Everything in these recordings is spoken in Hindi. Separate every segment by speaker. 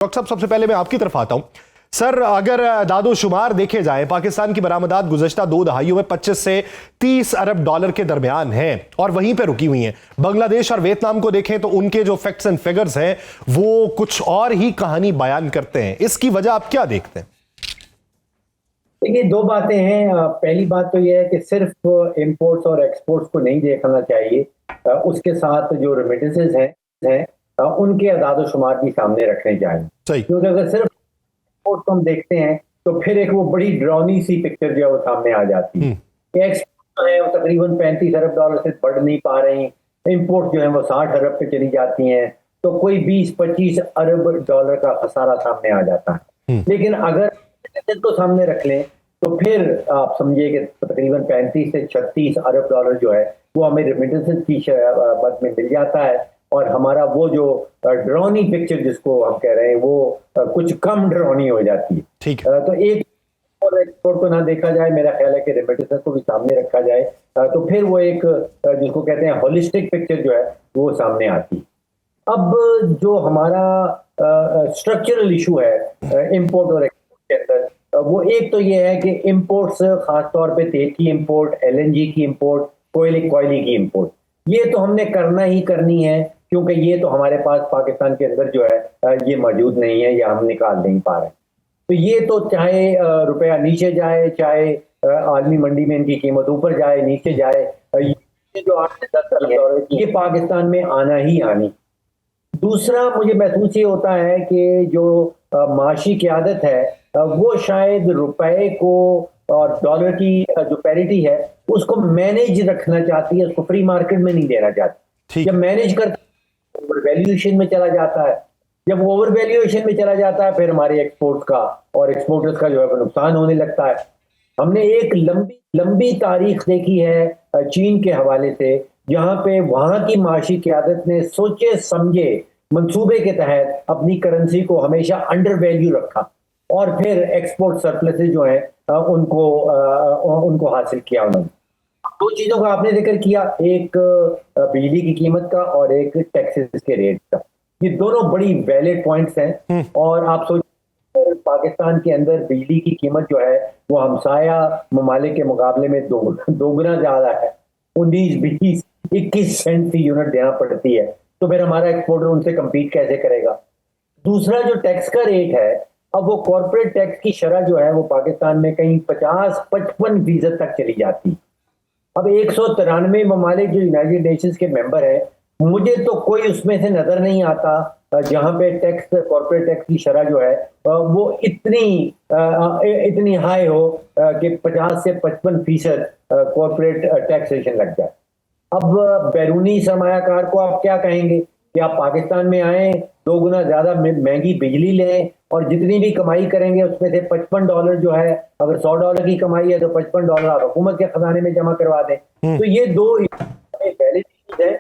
Speaker 1: डॉक्टर साहब, सबसे पहले मैं आपकी तरफ आता हूं। सर, अगर दादोशुमार देखे जाए, पाकिस्तान की बरामदात गुज़श्ता 2 दहाइयों में 25 से 30 अरब डॉलर के दरमियान हैं और वहीं पे रुकी हुई हैं। बांग्लादेश और वियतनाम को देखें तो उनके जो फैक्ट्स एंड फिगर्स हैं वो कुछ और ही कहानी बयान करते हैं। इसकी वजह आप क्या देखते हैं?
Speaker 2: देखिए, दो बातें हैं। पहली बात तो यह है कि सिर्फ इंपोर्ट्स और एक्सपोर्ट्स को नहीं देखना चाहिए, उसके साथ जो रेमिटेंसेस हैं उनके अदाद-ओ-शुमार भी सामने रखने चाहिए। क्योंकि अगर सिर्फ इंपोर्ट को हम देखते हैं तो फिर एक वो बड़ी ड्रॉनी सी पिक्चर जो है वो सामने आ जाती है कि एक्सपोर्ट जो है वो तकरीबन 35 अरब डॉलर से बढ़ नहीं पा रही, इंपोर्ट जो है वो 60 अरब पे चली जाती हैं, तो कोई 20-25 अरब डॉलर का खसारा सामने आ जाता है। लेकिन अगर को सामने रख लें तो फिर आप समझिए कि तकरीबन 35 से 36 अरब डॉलर जो है वो हमें रेमिटेंसेस की मद में मिल जाता है और हमारा वो जो ड्रॉनी पिक्चर जिसको हम कह रहे हैं वो कुछ कम ड्रॉनी हो जाती है।
Speaker 1: ठीक है।
Speaker 2: तो एक और एक्सपोर्ट को ना देखा जाए, मेरा ख्याल है कि रेमिटेंसेस को भी सामने रखा जाए, तो फिर वो एक जिसको कहते हैं होलिस्टिक पिक्चर जो है वो सामने आती है। अब जो हमारा स्ट्रक्चरल इशू है इंपोर्ट और एक्सपोर्ट के अंदर, वो एक तो ये है कि इंपोर्ट्स, खासतौर पे तेल की इंपोर्ट, एलएनजी की इंपोर्ट, कोयले की इंपोर्ट, ये तो हमने करना ही करनी है क्योंकि ये तो हमारे पास पाकिस्तान के अंदर जो है ये मौजूद नहीं है या हम निकाल नहीं पा रहे। तो ये तो चाहे रुपया नीचे जाए, चाहे आलमी मंडी में इनकी कीमत ऊपर जाए नीचे जाए, ये जो 8 से 10 अरब ये पाकिस्तान में आना ही आनी। दूसरा, मुझे महसूस ये होता है कि जो माशी क़यादत है वो शायद रुपए को और डॉलर की जो पैरिटी है उसको मैनेज रखना चाहती है, उसको फ्री मार्केट में नहीं देना चाहती। जब मैनेज करती ओवर वैल्यूएशन में चला जाता है, जब ओवर वैल्यूएशन में चला जाता है फिर हमारे एक्सपोर्ट्स का और एक्सपोर्टर्स का जो है नुकसान होने लगता है। हमने एक लंबी तारीख देखी है चीन के हवाले से, जहां पे वहां की माशी क़यादत ने सोचे समझे मंसूबे के तहत अपनी करेंसी को हमेशा अंडर वैल्यू रखा और फिर एक्सपोर्ट सरप्लसेस जो है उनको हासिल किया उन्होंने। दो चीजों का आपने जिक्र किया, एक बिजली की कीमत का और एक टैक्सेस के रेट का। ये दोनों बड़ी वैलिड पॉइंट्स हैं और आप सोचिए पाकिस्तान के अंदर बिजली की कीमत जो है वो हमसाया ममालिक के मुकाबले में दोगुना ज्यादा है। 19-20-21 सेंट की यूनिट देना पड़ती है, तो फिर हमारा एक्सपोर्टर उनसे कम्पीट कैसे करेगा। दूसरा, जो टैक्स का रेट है, अब वो कॉर्पोरेट टैक्स की शरह जो है वो पाकिस्तान में कहीं 50-55% तक चली जाती। अब 193 ममालिक जो यूनाइटेड नेशंस के मेंबर है, मुझे तो कोई उसमें से नजर नहीं आता जहां पे कॉर्पोरेट टैक्स की शरह जो है वो इतनी हाई हो कि 50 से 55% कॉर्पोरेट टैक्सेशन लग जाए। अब बैरूनी सरमायाकार को आप क्या कहेंगे कि आप पाकिस्तान में आए, 2 गुना ज्यादा महंगी बिजली लें और जितनी भी कमाई करेंगे उसमें से $55 जो है, अगर $100 की कमाई है तो $55 आप हुकूमत के खजाने में जमा करवा दें। तो ये दो पहली चीज है,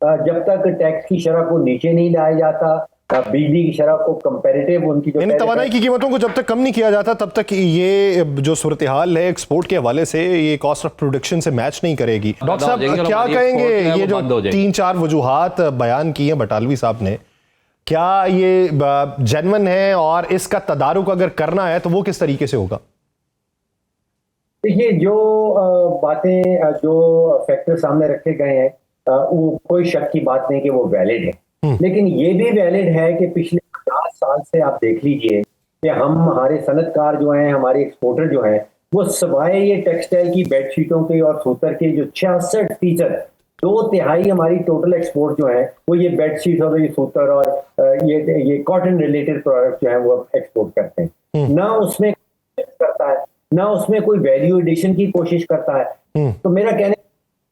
Speaker 2: जब तक टैक्स की शरह को नीचे नहीं लाया जाता, बिजली की शरह को कंपैरेटिव उनकी जो
Speaker 1: तवानाई की कीमतों को जब तक कम नहीं किया जाता तब तक ये जो सूरत हाल है एक्सपोर्ट के हवाले से ये कॉस्ट ऑफ प्रोडक्शन से मैच नहीं करेगी। डॉक्टर साहब, क्या कहेंगे ये जो 3-4 वजूहात बयान की हैं बटालवी साहब ने, क्या ये जेन्युइन है और इसका तदारुक अगर करना है तो वो किस तरीके से होगा?
Speaker 2: देखिए, जो बातें, जो फैक्टर सामने रखे गए हैं वो कोई शक की बात नहीं कि वो वैलिड है, लेकिन ये भी वैलिड है कि पिछले 50 साल से आप देख लीजिए कि हमारे सनतकार जो हैं, हमारे एक्सपोर्टर जो हैं, वो सिवाय ये टेक्सटाइल की बेडशीटों के और सूतर के जो 66%, 2/3 हमारी टोटल एक्सपोर्ट जो है वो ये बेडशीट और ये सूतर और ये कॉटन रिलेटेड प्रोडक्ट जो है वो एक्सपोर्ट करते हैं। ना उसमें करता है, ना उसमें कोई वैल्यू एडिशन की कोशिश करता है। तो मेरा कहना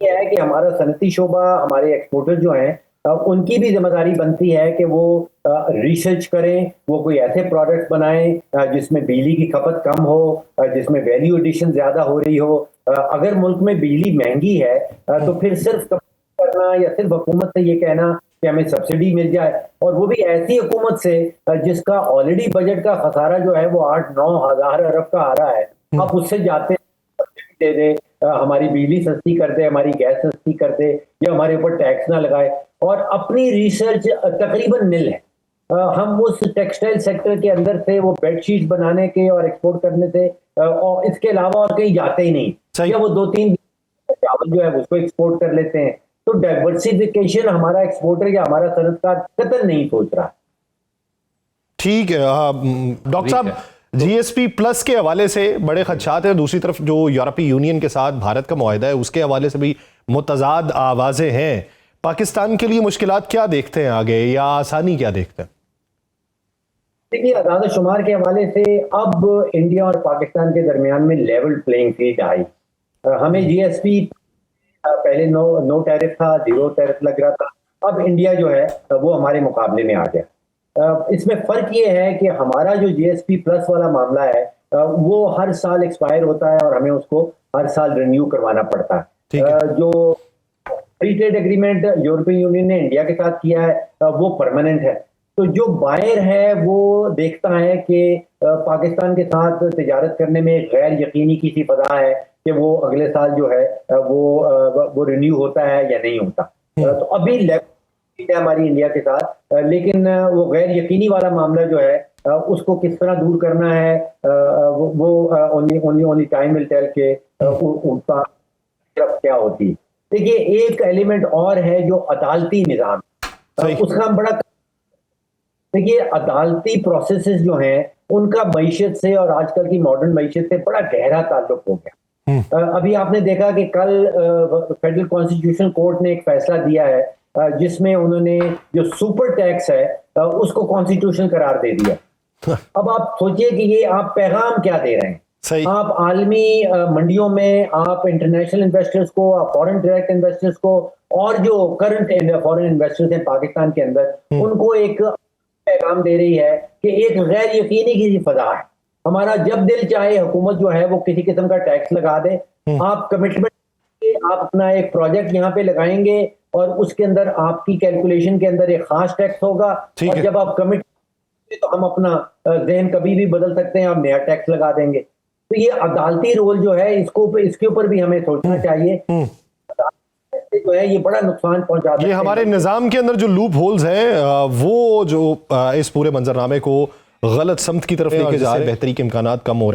Speaker 2: यह है कि हमारा सनती शोबा, हमारे एक्सपोर्टर जो हैं, उनकी भी जिम्मेदारी बनती है कि वो रिसर्च करें, वो कोई ऐसे प्रोडक्ट्स बनाएं जिसमें बिजली की खपत कम हो, जिसमें वैल्यू एडिशन ज्यादा हो रही हो। अगर मुल्क में बिजली महंगी है तो फिर सिर्फ करना या सिर्फ हुकूमत से ये कहना कि हमें सब्सिडी मिल जाए, और वो भी ऐसी हुकूमत से जिसका ऑलरेडी बजट का खसारा जो है वो 8-9 हज़ार अरब का आ रहा है, आप उससे जाते दे दे, हमारी बिजली सस्ती कर दे, हमारी गैस सस्ती कर दे, या हमारे ऊपर टैक्स ना लगाए, और अपनी रिसर्च तकरीबन निल है। हम उस टेक्सटाइल सेक्टर के अंदर से वो बेडशीट बनाने के और एक्सपोर्ट करने से और इसके अलावा और कहीं जाते ही नहीं, या वो 2-3 चावल जो है उसको एक्सपोर्ट कर लेते हैं। तो डाइवर्सिफिकेशन हमारा एक्सपोर्टर या हमारा सनतकार कतई नहीं सोच रहा।
Speaker 1: ठीक है। डॉक्टर साहब, जीएसपी प्लस के हवाले से बड़े खदशात हैं, दूसरी तरफ जो यूरोपीय यूनियन के साथ भारत का मुआहदा है उसके हवाले से भी मुतजाद आवाजें हैं। पाकिस्तान के लिए मुश्किलात क्या देखते हैं आगे, या आसानी क्या देखते हैं?
Speaker 2: देखिए, आदाद शुमार के हवाले से अब इंडिया और पाकिस्तान के दरमियान में लेवल प्लेइंग फील्ड आई। हमें जीएसपी पहले नो टैरिफ था, 0 टैरिफ लग रहा था। अब इंडिया जो है वो हमारे मुकाबले में आ गया। इसमें फर्क ये है कि हमारा जो जीएसपी प्लस वाला मामला है वो हर साल एक्सपायर होता है और हमें उसको हर साल रिन्यू करवाना पड़ता है। जो free trade agreement European union ने इंडिया के साथ किया है वो परमानेंट है। तो जो बायर है वो देखता है कि पाकिस्तान के साथ तिजारत करने में गैर यकीनी की सी फजा है कि वो अगले साल जो है वो रिन्यू होता है या नहीं होता। तो अभी लेवल है हमारी इंडिया के साथ, लेकिन वो गैर यकीनी वाला मामला जो है उसको किस तरह दूर करना है वो ओनली टाइम विल टेल के उसका क्या होती है। देखिए, एक एलिमेंट और है जो अदालती निजाम, उसका हम बड़ा देखिए अदालती प्रोसेसेस जो हैं उनका मईशत से और आजकल की मॉडर्न मईशत से बड़ा गहरा ताल्लुक हो गया। अभी आपने देखा कि कल फेडरल कॉन्स्टिट्यूशन कोर्ट ने एक फैसला दिया है जिसमें उन्होंने जो सुपर टैक्स है उसको कॉन्स्टिट्यूशन करार दे दिया। अब आप सोचिए कि ये आप पैगाम क्या दे रहे हैं। आप आलमी मंडियों में आप इंटरनेशनल इन्वेस्टर्स को, आप फॉरेन डायरेक्ट इन्वेस्टर्स को और जो करंट फॉरेन इन्वेस्टर्स हैं पाकिस्तान के अंदर उनको एक पैगाम दे रही है कि एक गैर यकीनी की फजा है। हमारा जब दिल चाहे हुकूमत जो है वो किसी किस्म का टैक्स लगा दे। आप कमिटमेंट, आप अपना एक प्रोजेक्ट यहाँ पे लगाएंगे और उसके अंदर आपकी कैलकुलेशन के अंदर एक खास टैक्स होगा और जब आप कमिट तो हम अपना ज़हन कभी भी बदल सकते हैं, आप नया टैक्स लगा देंगे। तो ये अदालती रोल जो है इसके ऊपर भी हमें सोचना चाहिए। जो है ये बड़ा नुकसान पहुंचाता है।
Speaker 1: ये हमारे निजाम के अंदर जो लूप होल्स हैं वो जो इस पूरे मंजरनामे को गलत समत की तरफ लेके जा रहे हैं, बेहतरी के इम्कानात कम हो रहे हैं।